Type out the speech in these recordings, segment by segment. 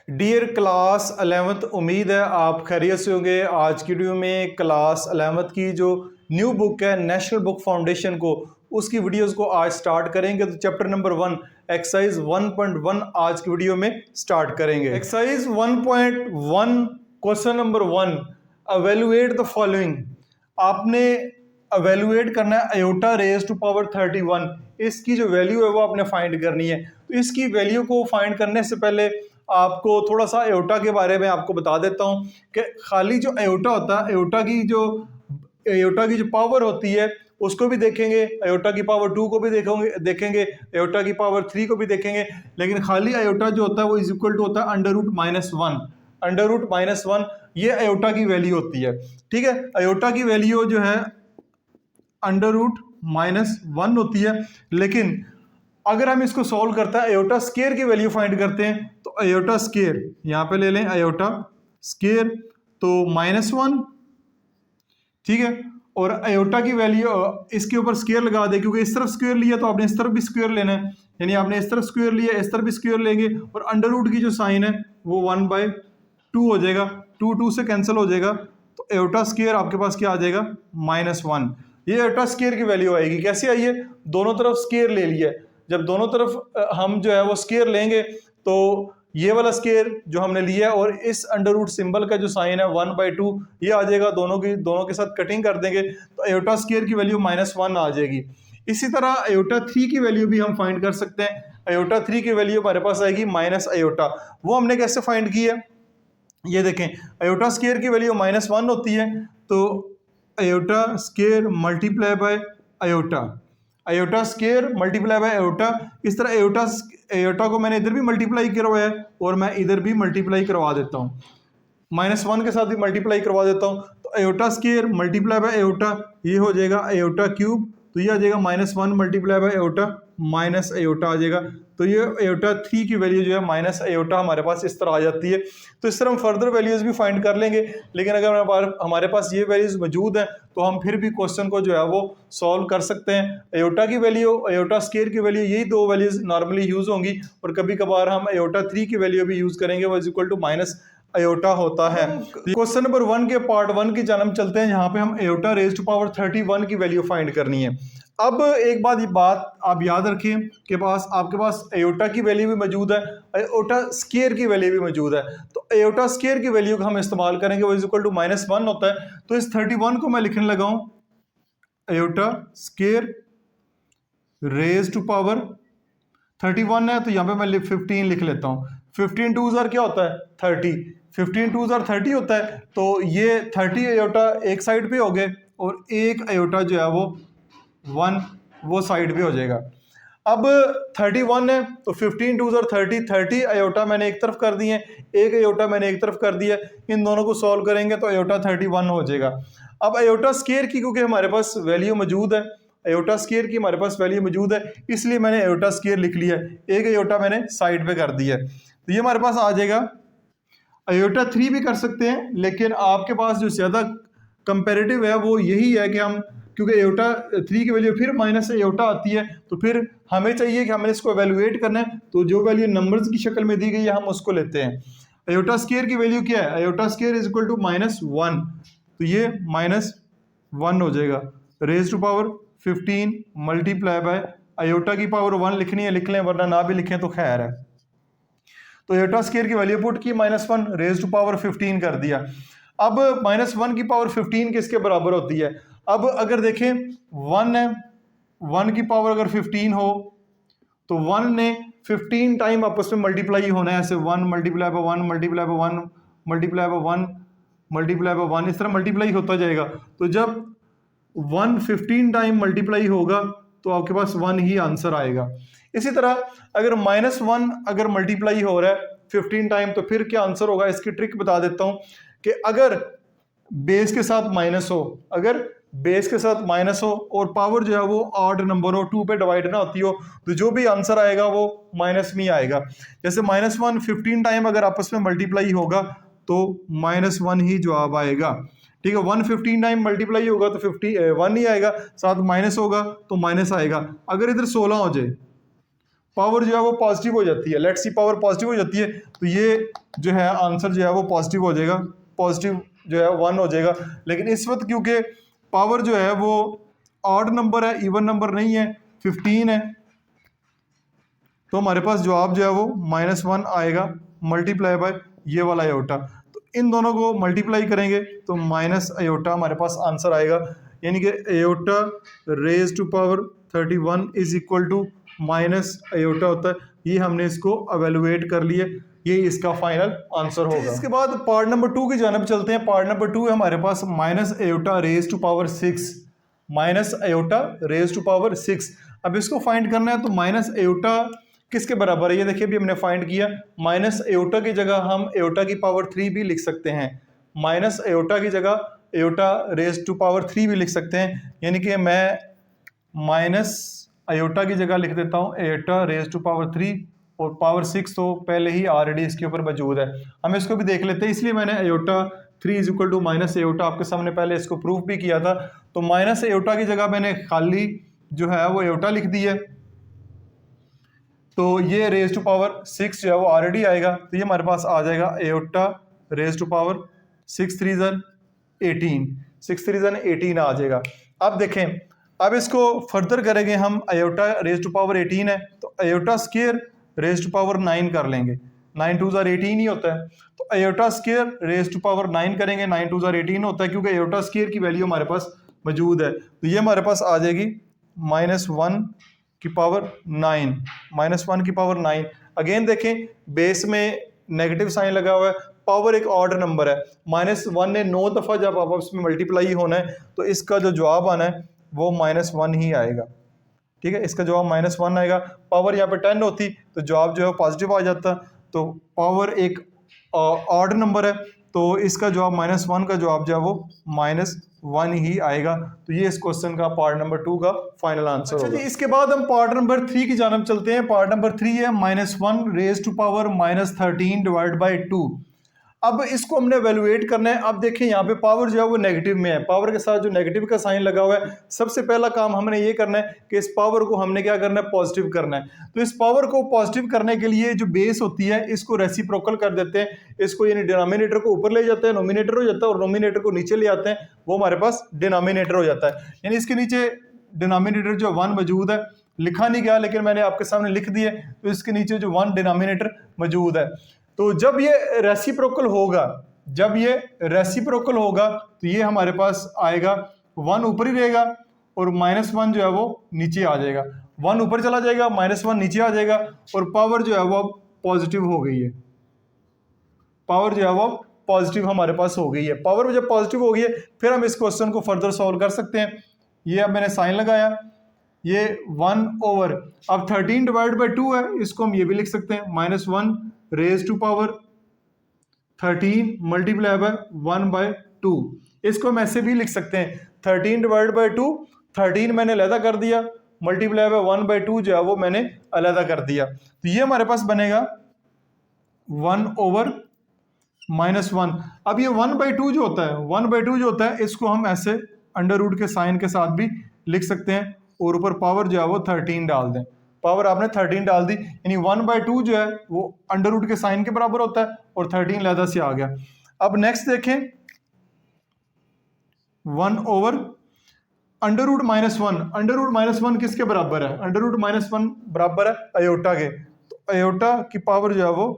Dear class 11th, उम्मीद है आप खैरियत से होंगे। आज की वीडियो में क्लास 11th की जो न्यू बुक है नेशनल बुक फाउंडेशन को, उसकी वीडियोस को आज स्टार्ट करेंगे। तो चैप्टर नंबर 1 एक्सरसाइज 1.1 आज की वीडियो में स्टार्ट करेंगे। Exercise 1.1 question number 1, evaluate the following. आपने एवेलुएट करना है आयोटा रेज टू पावर 31, इसकी जो वैल्यू है वो आपने फाइंड करनी है। तो इसकी वैल्यू को फाइंड करने से पहले आपको थोड़ा सा आयोटा के बारे में आपको बता देता हूं कि खाली जो आयोटा होता है, आयोटा की जो पावर होती है उसको भी देखेंगे, आयोटा की पावर 2 को भी देखेंगे, आयोटा की पावर 3 को भी देखेंगे। लेकिन खाली आयोटा जो होता है वो इज इक्वल टू होता है √-1। √-1 ये आयोटा की वैल्यू होती है। ठीक है, आयोटा की वैल्यू जो है √-1 होती है। लेकिन अगर हम इसको सॉल्व करते हैं, आयोटा स्केयर की वैल्यू फाइंड करते हैं, तो आयोटा स्केयर यहां पे ले लें, आयोटा स्केयर तो -1। ठीक है, और आयोटा की वैल्यू इसके ऊपर स्क्वायर लगा दे, क्योंकि इस तरफ स्क्वायर लिया तो आपने इस तरफ भी स्क्वायर लेना है, यानी आपने इस तरफ स्क्वायर लिया, इस तरफ भी स्क्वायर लेंगे, और अंडर रूट की जो साइन है वो 1/2 हो जाएगा, 2 से कैंसिल हो जाएगा। तो आयोटा स्क्वायर आपके पास क्या आ जाएगा, -1। ये आयोटा स्क्वायर की वैल्यू आएगी। कैसे आई है, दोनों तरफ स्क्वायर ले लिया। जब दोनों तरफ हम जो है वो स्क्वायर लेंगे तो ये वाला स्क्वायर जो हमने लिया और इस अंडर रूट सिंबल का जो साइन है 1/2 ये आ जाएगा, दोनों के साथ कटिंग कर देंगे तो आयोटा स्क्वायर की वैल्यू -1 आ जाएगी। इसी तरह आयोटा 3 की वैल्यू भी हम फाइंड कर सकते हैं। आयोटा 3 की वैल्यू हमारे पास आएगी माइनस आयोटा। वो हमने कैसे फाइंड की है, ये देखें, आयोटा स्क्वायर की वैल्यू -1 होती है, तो iota square multiply by iota, iota square multiply by iota. इस तरह आयोटा को मैंने इधर भी मल्टीप्लाई करवाया है और मैं इधर भी मल्टीप्लाई करवा देता हूँ, -1 के साथ भी मल्टीप्लाई करवा देता हूँ। तो iota square multiply by iota ये हो जाएगा आयोटा क्यूब, तो ये आ जाएगा -1 multiply by iota minus iota आ जाएगा। तो ये आयोटा 3 की वैल्यू जो है माइनस आयोटा हमारे पास इस तरह आ जाती है। तो इस तरह हम फर्दर वैल्यूज भी फाइंड कर लेंगे। लेकिन अगर हमारे पास ये वैल्यूज मौजूद हैं तो हम फिर भी क्वेश्चन को जो है वो सॉल्व कर सकते हैं। आयोटा की वैल्यू, आयोटा स्क्वायर की वैल्यू, यही दो वैल्यूज नॉर्मली यूज होंगी, और कभी कभार हम आयोटा 3 की वैल्यू भी यूज करेंगे, वो is equal to minus iota होता है। क्वेश्चन नंबर 1 के पार्ट 1 की जानब चलते हैं, यहाँ पे हम आयोटा रेज टू पावर 31 की वैल्यू फाइंड करनी है। अब एक बात आप याद रखें कि आपके पास आयोटा की वैल्यू भी मौजूद है, आयोटा स्क्वायर की वैल्यू भी मौजूद है। तो आयोटा स्क्वायर की वैल्यू का हम इस्तेमाल करेंगे, वो इज इक्वल टू -1 होता है। तो इस 31 को मैं लिखने लगा हूं iota square raise to power 31 है, तो यहाँ पे मैं 15 लिख लेता हूँ। 15 2 ज़ार क्या होता है, 30। 15 2 ज़ार 30 होता है। तो ये 30 आयोटा एक साइड पे हो गए और एक आयोटा जो है वो 1 वो साइड पे हो जाएगा। अब 31 है तो 15 2 ज़ार 30 आयोटा मैंने एक तरफ कर दिए, एक आयोटा मैंने एक तरफ कर दिया। इन दोनों को सॉल्व करेंगे तो आयोटा 31 हो जाएगा। अब आयोटा स्क्वायर की क्योंकि हमारे पास वैल्यू मौजूद है, आयोटा स्क्वायर की हमारे पास वैल्यू मौजूद है, इसलिए मैंने आयोटा स्क्वायर लिख लिया, एक आयोटा मैंने साइड पे कर दिया। तो ये हमारे पास आ जाएगा। आयोटा 3 भी कर सकते हैं, लेकिन आपके पास जो ज़्यादा कंपेरेटिव है वो यही है कि हम, क्योंकि आयोटा 3 की वैल्यू फिर माइनस आयोटा आती है, तो फिर हमें चाहिए कि हमें इसको एवेलुएट करना है, तो जो वैल्यू नंबर्स की शक्ल में दी गई है हम उसको लेते हैं। आयोटा स्क्वायर की वैल्यू क्या है, iota square is equal to -1, तो ये -1 हो जाएगा। Raise to power 15 multiply by iota की पावर 1 लिखनी है लिख लें, वरना ना भी लिखें तो खैर है। तो आयोटा स्क्वायर की वैल्यू पुट की -1 रेज टू पावर 15 कर दिया। अब -1 की पावर 15 किसके बराबर होती है। अब अगर देखें 1 है, 1 की पावर अगर 15 हो तो 1 ने 15 टाइम आपस में मल्टीप्लाई होना है, ऐसे 1 multiply bye 1 multiply bye 1 multiply bye 1 multiply bye 1, इस तरह मल्टीप्लाई होता जाएगा। तो जब 1 15 टाइम मल्टीप्लाई होगा तो आपके पास 1 ही आंसर आएगा। इसी तरह अगर -1 अगर मल्टीप्लाई हो रहा है 15 टाइम, तो फिर क्या आंसर होगा, इसकी ट्रिक बता देता हूं कि अगर बेस के साथ माइनस हो, अगर बेस के साथ माइनस हो और पावर जो है वो ऑड नंबर हो, 2 पे डिवाइड ना होती हो, तो जो भी आंसर आएगा वो माइनस में आएगा। जैसे -1 15 टाइम अगर आपस में मल्टीप्लाई होगा तो -1 ही जवाब आएगा। ठीक है, 1 15 टाइम मल्टीप्लाई होगा तो 1 ही आएगा, साथ माइनस होगा तो माइनस आएगा। अगर इधर 16 हो जाए पावर जो है वो पॉजिटिव हो जाती है, लेट्स सी पावर पॉजिटिव हो जाती है, तो ये जो है आंसर जो है वो पॉजिटिव हो जाएगा, पॉजिटिव जो है 1 हो जाएगा। लेकिन इस वक्त क्योंकि पावर जो है वो ऑड नंबर है, इवन नंबर नहीं है, 15 है, तो हमारे पास जवाब जो है वो -1 आएगा मल्टीप्लाई बाय ये वाला आयोटा। तो इन दोनों को मल्टीप्लाई करेंगे तो माइनस आयोटा हमारे पास आंसर आएगा, यानी कि iota raise to power 31 is equal to minus iota होता है। ये हमने इसको एवेलुएट कर लिया, ये इसका फाइनल आंसर होगा। इसके बाद पार्ट नंबर 2 की जानब चलते हैं। पार्ट नंबर 2 है हमारे पास minus iota raise to power 6, minus iota raise to power 6। अब इसको फाइंड करना है, तो माइनस आयोटा किसके बराबर है, ये देखिए अभी हमने फाइंड किया। माइनस आयोटा की जगह हम आयोटा की पावर 3 भी लिख सकते हैं, माइनस आयोटा की जगह आयोटा रेज टू पावर 3 भी लिख सकते हैं, यानी कि मैं माइनस आयोटा की जगह लिख देता हूँ आयोटा रेज टू पावर 3 और पावर 6 तो पहले ही ऑलरेडी इसके ऊपर मौजूद है, हम इसको भी देख लेते हैं। इसलिए मैंने iota 3 is equal to minus iota आपके सामने पहले इसको प्रूफ भी किया था। तो माइनस आयोटा की जगह मैंने खाली जो है वो आयोटा लिख दी है, तो ये रेज टू पावर 6 जो है वो ऑलरेडी आएगा, तो ये हमारे पास आ जाएगा आयोटा रेज टू पावर 6 3 18, 6 3 18 आ जाएगा। अब देखें, अब इसको फर्दर करेंगे हम, आयोटा रेज टू पावर 18 है तो iota square raise to power 9 कर लेंगे, 9 2 18 ही होता है, तो iota square raise to power 9 करेंगे, 9 2 18 होता है, क्योंकि आयोटा स्क्वायर की वैल्यू हमारे पास मौजूद है। तो ये हमारे पास आ जाएगी -1 की पावर 9, -1 की पावर 9। अगेन देखें बेस में नेगेटिव साइन लगा हुआ है, पावर एक ऑड नंबर है, -1 ने 9 दफ़ा जब आपस में मल्टीप्लाई होना है तो इसका जो जवाब आना है वो -1 ही आएगा। ठीक है, इसका जवाब -1 आएगा। पावर यहाँ पे 10 होती तो जवाब जो है पॉजिटिव आ जाता, तो पावर एक ऑड नंबर है तो इसका जवाब -1 का जवाब जो है वो -1 ही आएगा। तो ये इस क्वेश्चन का पार्ट नंबर 2 का फाइनल आंसर होगा। इसके बाद हम पार्ट नंबर 3 की जानब चलते हैं। पार्ट नंबर 3 है -1 raise to power -13 divide by 2। अब इसको हमने एवेलुएट करना है। अब देखें यहाँ पे पावर जो है वो नेगेटिव में है, पावर के साथ जो नेगेटिव का साइन लगा हुआ है, सबसे पहला काम हमने ये करना है कि इस पावर को हमने क्या करना है, पॉजिटिव करना है। तो इस पावर को पॉजिटिव करने के लिए जो बेस होती है इसको रेसिप्रोकल कर देते हैं, इसको यानी डिनोमिनेटर को ऊपर ले जाते हैं, नोमिनेटर हो जाता है, और नोमिनेटर को नीचे ले आते हैं, वो हमारे पास डिनोमिनेटर हो जाता है। यानी इसके नीचे डिनोमिनेटर जो 1 मौजूद है, लिखा नहीं गया लेकिन मैंने आपके सामने लिख दिए, तो इसके नीचे जो 1 डिनोमिनेटर मौजूद है। तो जब ये रेसिप्रोकल होगा, जब ये रेसिप्रोकल होगा तो ये हमारे पास आएगा 1 ऊपर ही रहेगा और -1 जो है वो नीचे आ जाएगा, 1 ऊपर चला जाएगा, -1 नीचे आ जाएगा, और पावर जो है वो पॉजिटिव हो गई है, पावर जो है वो पॉजिटिव हमारे पास हो गई है। पावर जब पॉजिटिव हो गई है फिर हम इस क्वेश्चन को फर्दर सॉल्व कर सकते हैं। ये अब मैंने साइन लगाया, ये 1 ओवर, अब 13 डिवाइड बाई 2 है, इसको हम ये भी लिख सकते हैं -1 raise to power 13 multiply by 1/2। इसको हम ऐसे भी लिख सकते हैं 13 डिवाइड बाई 2, 13 मैंने अलहदा कर दिया, मल्टीप्लाई बाय 1/2 जो है वो मैंने अलहदा कर दिया। तो ये हमारे पास बनेगा 1 ओवर -1। अब ये 1/2 जो होता है, 1/2 जो होता है इसको हम ऐसे अंडर रूट के साइन के साथ भी लिख सकते हैं, और ऊपर पावर जो है वो 13 डाल दें। पावर आपने 13 डाल दी, यानी 1/2 जो है वो अंडर रूट के साइन के बराबर होता है, और 13 अलहदा से आ गया। अब नेक्स्ट देखें, 1 over under root -1, under root -1 किसके बराबर है, अंडर रूट -1 बराबर है अयोटा के, तो अयोटा की पावर जो है वो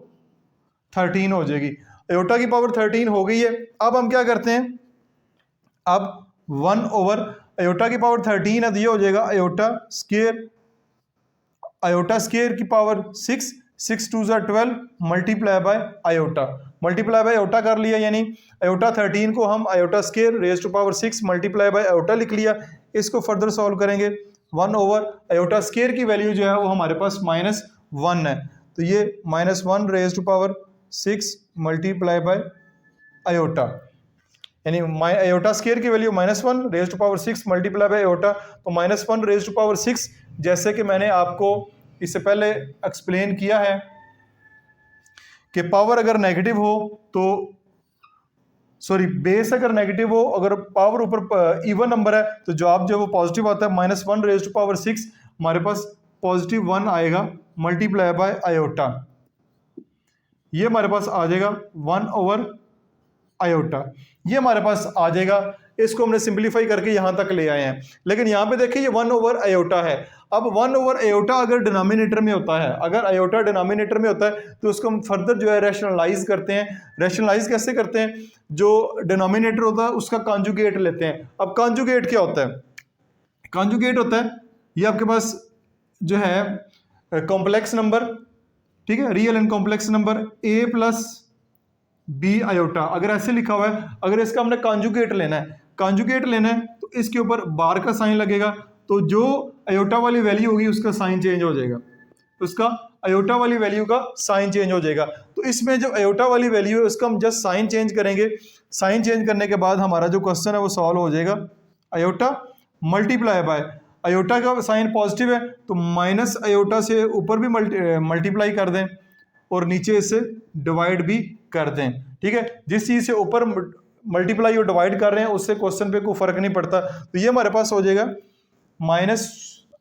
13 हो जाएगी। अयोटा की पावर 13 हो गई है। अब हम क्या करते हैं, अब 1 ओवर अयोटा की पावर 13 है, तो ये हो जाएगा अयोटा स्क्वायर, अयोटा स्क्वायर की power 6, 6 2 12 multiply by iota, multiply by iota कर लिया, यानी अयोटा 13 को हम iota square raise to power 6 multiply by iota लिख लिया। इसको फर्दर सॉल्व करेंगे, 1 ओवर अयोटा स्क्वायर की वैल्यू जो है वो हमारे पास -1 है, तो ये -1 raise to power 6 multiply by iota, यानी अयोटा स्क्वायर की value -1 raise to power 6 multiply by iota, तो -1 रेज टू पावर 6, जैसे कि मैंने आपको इससे पहले एक्सप्लेन किया है कि पावर अगर नेगेटिव हो तो सॉरी बेस अगर नेगेटिव हो, अगर पावर ऊपर इवन नंबर है तो जवाब जो है वो पॉजिटिव आता है। -1 रेज टू पावर 6 हमारे पास +1 आएगा, मल्टीप्लाई बाय आयोटा, ये हमारे पास आ जाएगा 1 ओवर आयोटा, ये हमारे पास आ जाएगा। इसको हमने सिंपलीफाई करके यहां तक ले आए हैं, लेकिन यहां पे देखिए ये 1 ओवर आयोटा है। अब 1 ओवर आयोटा अगर डिनोमिनेटर में होता है, अगर आयोटा डिनोमिनेटर में होता है तो उसको हम फर्दर जो है रैशनलाइज करते हैं। रैशनलाइज कैसे करते हैं? जो डिनोमिनेटर होता है उसका कॉन्जुगेट लेते हैं। अब कॉन्जुगेट क्या होता है? कॉन्जुगेट होता है ये आपके पास जो है कॉम्प्लेक्स नंबर, ठीक है, real and complex number a plus B iota, अगर ऐसे लिखा हुआ है, अगर इसका हमने कॉन्जुगेट लेना है, कॉन्जुगेट लेना है तो इसके ऊपर बार का साइन लगेगा, तो जो आयोटा वाली वैल्यू होगी उसका साइन चेंज हो जाएगा, उसका आयोटा वाली वैल्यू का साइन चेंज हो जाएगा। तो इसमें जो आयोटा वाली वैल्यू है उसका हम जस्ट साइन चेंज करेंगे। साइन चेंज करने के बाद हमारा जो क्वेश्चन है वो सॉल्व हो जाएगा। आयोटा मल्टीप्लाई बाय, आयोटा का साइन पॉजिटिव है तो माइनस आयोटा से ऊपर भी मल्टीप्लाई कर दें और नीचे इसे डिवाइड भी कर दें, ठीक है। जिस चीज़ से ऊपर मल्टीप्लाई और डिवाइड कर रहे हैं उससे क्वेश्चन पे कोई फर्क नहीं पड़ता। तो ये हमारे पास हो जाएगा माइनस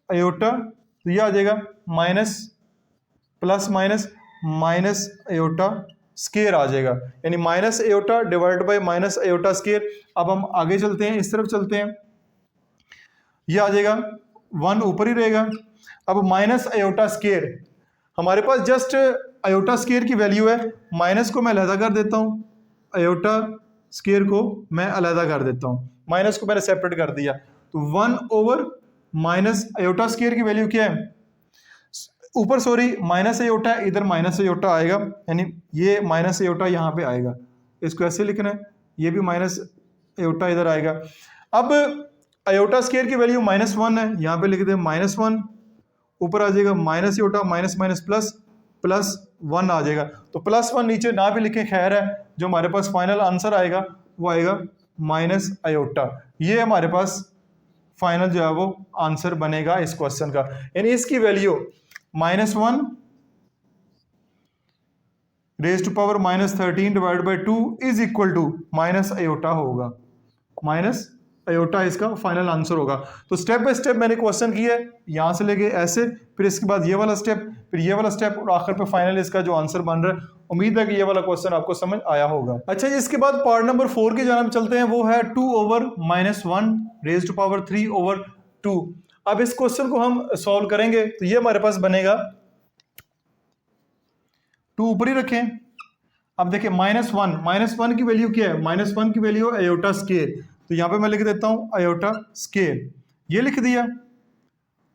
आयोटा, तो ये आ जाएगा minus plus minus minus iota square आ जाएगा, यानी minus iota divide by minus iota square. अब हम आगे चलते हैं, इस तरफ चलते हैं, ये आ जाएगा 1 ऊपर ही रहेगा। अब माइनस आयोटा स्केयर, हमारे पास जस्ट आयोटा स्केयर की वैल्यू है, माइनस को मैं अलहदा कर देता हूँ, आयोटा स्केयर को मैं अलहदा कर देता हूँ, माइनस को मैंने सेपरेट कर दिया, तो 1 ओवर माइनस आयोटा स्केयर की वैल्यू क्या है? ऊपर सॉरी माइनस आयोटा है, इधर माइनस आयोटा आएगा, यानी ये माइनस आयोटा यहाँ पे आएगा, इसको ऐसे लिखना है, ये भी माइनस आयोटा इधर आएगा। अब आयोटा स्केयर की वैल्यू -1 है, यहाँ पे लिख दें -1, ऊपर आ जाएगा minus iota minus minus plus plus 1 आ जाएगा, तो +1 नीचे ना भी लिखे खैर है, जो हमारे पास फाइनल आंसर आएगा वो आएगा माइनस आयोटा। ये हमारे पास फाइनल जो है वो आंसर बनेगा इस क्वेश्चन का, यानी इसकी value -1 raise to power -13 divide by 2 is equal to minus iota होगा, माइनस आयोटा इसका फाइनल आंसर होगा। तो स्टेप बाय स्टेप मैंने क्वेश्चन किया है, यहाँ से लेके ऐसे, फिर इसके बाद ये वाला स्टेप, फिर ये वाला स्टेप, और आखिर पे फाइनल इसका जो आंसर बन रहा है। उम्मीद है कि ये वाला क्वेश्चन आपको समझ आया होगा। अच्छा जी, इसके बाद पार्ट नंबर 4 की जानब चलते हैं, वो है 2 over -1 raise to power 3 over 2। अब इस क्वेश्चन को हम सॉल्व करेंगे तो ये हमारे पास बनेगा, 2 ऊपर ही रखें। अब देखिए -1 की वैल्यू क्या है? -1 की वैल्यू आयोटा स्केयर, तो यहाँ पे मैं लिख देता हूँ आयोटा स्केयर, ये लिख दिया,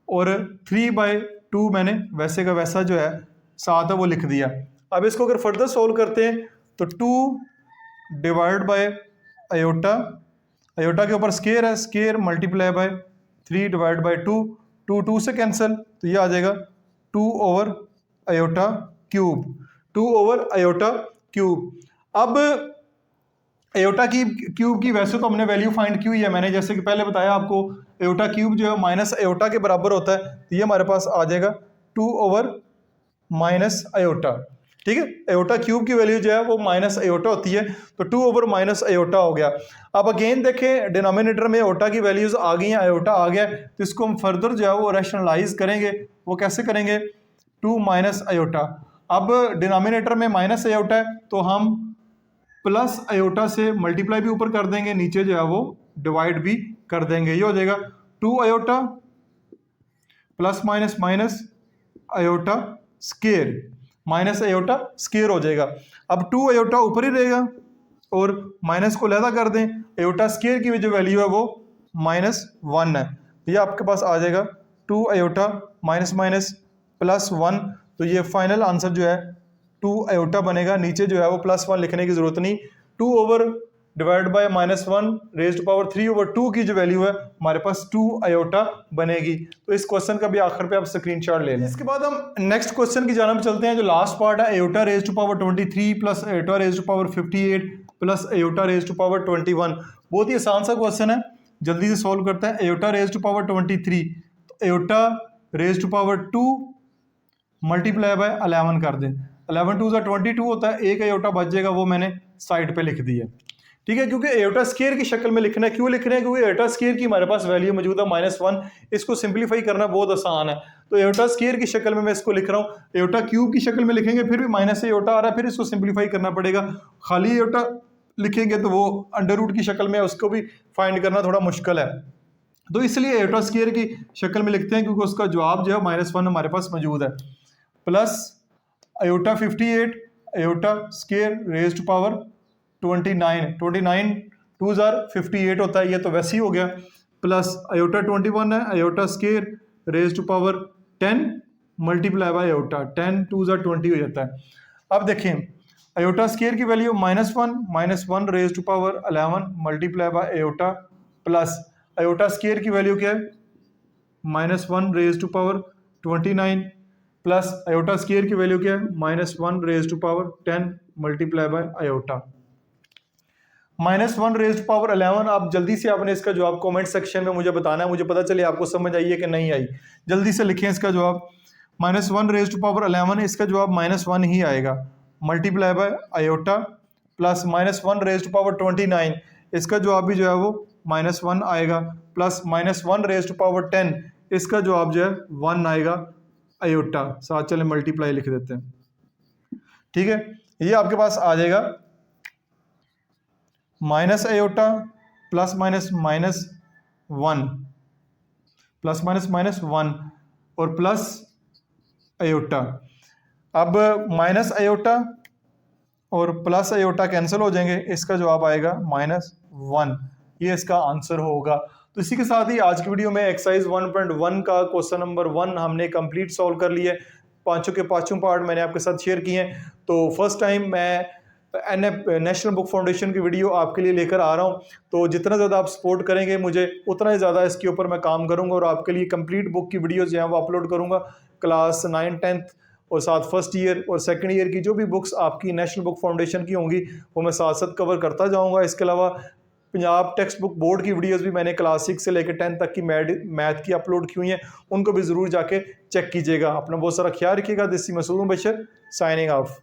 और 3/2 मैंने वैसे का वैसा जो है साथ है वो लिख दिया। अब इसको अगर फर्दर सोल्व करते हैं तो 2 डिवाइड बाय आयोटा, आयोटा के ऊपर स्केयर है, square multiply by 3 divide by 2, 2 से कैंसिल, तो ये आ जाएगा 2 over iota cube, 2 over iota cube. अब आयोटा की क्यूब की वैसे तो हमने वैल्यू फाइंड की हुई है, मैंने जैसे कि पहले बताया आपको, आयोटा क्यूब जो है माइनस आयोटा के बराबर होता है, तो ये हमारे पास आ जाएगा 2 ओवर माइनस आयोटा, ठीक है। आयोटा क्यूब की वैल्यू जो है वो माइनस आयोटा होती है, तो 2 ओवर माइनस आयोटा हो गया। अब अगेन देखें, डिनोमिनेटर में आयोटा की वैल्यूज आ गई हैं, आयोटा आ गया, तो इसको हम फर्दर जो है वो रैशनलाइज करेंगे। वो कैसे करेंगे? 2 माइनस आयोटा, अब डिनोमिनेटर में माइनस आयोटा है तो हम प्लस आयोटा से मल्टीप्लाई भी ऊपर कर देंगे, नीचे जो है वो डिवाइड भी कर देंगे, ये हो जाएगा 2 iota plus minus minus iota square, minus iota square हो जाएगा। अब 2 आयोटा ऊपर ही रहेगा और माइनस को अलहदा कर दें, आयोटा स्केयर की जो वैल्यू है वो -1 है, तो ये आपके पास आ जाएगा 2 आयोटा माइनस माइनस प्लस 1, तो ये फाइनल आंसर जो है 2 आयोटा बनेगा। नीचे जो है वो +1 लिखने की जरूरत नहीं, 2 over divide by -1 raise to power 3 over 2 की जो वैल्यू है हमारे पास 2 आयोटा बनेगी। तो इस क्वेश्चन का भी आखिर पे आप स्क्रीनशॉट ले लें। इसके बाद हम नेक्स्ट क्वेश्चन की जानब चलते हैं, जो लास्ट पार्ट है, iota raise to power 23 plus iota raise to power 58 plus iota raise to power 21। बहुत ही आसान सा क्वेश्चन है, जल्दी से सॉल्व करते हैं। आयोटा रेज टू पावर 23, तो iota raise to power 2 multiply by 11 कर दें, 11 2 22 होता है, एक आयोटा बच जाएगा, वो मैंने साइड पे लिख दिया। ठीक है, क्योंकि एयोटा स्केयर की शक्ल में लिखना है। क्यों लिख रहे हैं? क्योंकि एयोटा स्केयर की हमारे पास वैल्यू मौजूद है -1, इसको सिंप्लीफाई करना बहुत आसान है। तो एयोटा स्केयर की शक्ल में मैं इसको लिख रहा हूँ। एयोटा क्यूब की शक्ल में लिखेंगे फिर भी माइनस एयोटा आ रहा है, फिर इसको सिंप्लीफाई करना पड़ेगा। खाली एयोटा लिखेंगे तो वो अंडर रूट की शक्ल में है, उसको भी फाइंड करना थोड़ा मुश्किल है। तो इसलिए एयोटा स्केयर की शक्ल में लिखते हैं, क्योंकि उसका जवाब जो है -1 हमारे पास मौजूद है। Plus iota 58 iota square raise to power 29 2 जार 58 होता है, ये तो वैसे ही हो गया। प्लस अयोटा 21 है iota square raise to power 10 multiply by iota 10 2 जार 20 हो जाता है। अब देखें अयोटा स्केयर की value -1 raise to power 11 multiply by iota plus iota square की वैल्यू क्या है -1 raise to power 29 plus iota square की वैल्यू क्या है -1 raise to power 10 multiply by iota. -1 raise to power 11, आप जल्दी से आपने इसका जवाब कमेंट सेक्शन में मुझे बताना है, मुझे पता चले आपको समझ आई है कि नहीं आई। जल्दी से लिखें इसका जवाब। -1 रेज टू पावर 11 इसका जवाब -1 ही आएगा multiply by iota plus -1 raise to power 29 इसका जवाब भी जो है वो -1 आएगा प्लस -1 रेज टू पावर 10 इसका जवाब जो है 1 आएगा अयोटा। साथ चले मल्टीप्लाई लिख देते हैं। ठीक है, ये आपके पास आ जाएगा minus iota plus minus -1 plus minus -1 और प्लस अयोटा। अब माइनस अयोटा और प्लस अयोटा कैंसिल हो जाएंगे, इसका जवाब आएगा -1। ये इसका आंसर होगा। तो इसी के साथ ही आज की वीडियो में एक्सरसाइज 1.1 का क्वेश्चन नंबर 1 हमने कंप्लीट सॉल्व कर लिया है। पांचों के पांचों पार्ट मैंने आपके साथ शेयर किए हैं। तो फर्स्ट टाइम मैं नेशनल बुक फाउंडेशन की वीडियो आपके लिए लेकर आ रहा हूं, तो जितना ज़्यादा आप सपोर्ट करेंगे मुझे उतना ही ज़्यादा इसके ऊपर मैं काम करूंगा और आपके लिए कंप्लीट बुक की वीडियोस जो हैं वो अपलोड करूंगा। क्लास 9, 10th और साथ फर्स्ट ईयर और सेकंड ईयर की जो भी बुक्स आपकी नेशनल बुक फाउंडेशन की होंगी वो मैं साथ साथ कवर करता जाऊँगा। इसके अलावा पंजाब टेक्स्ट बुक बोर्ड की वीडियोस भी मैंने क्लास 6 से लेकर 10 तक की मैथ की अपलोड की हुई हैं, उनको भी ज़रूर जाके चेक कीजिएगा। अपना बहुत सारा ख्याल रखिएगा। This is Masood Bashar signing of.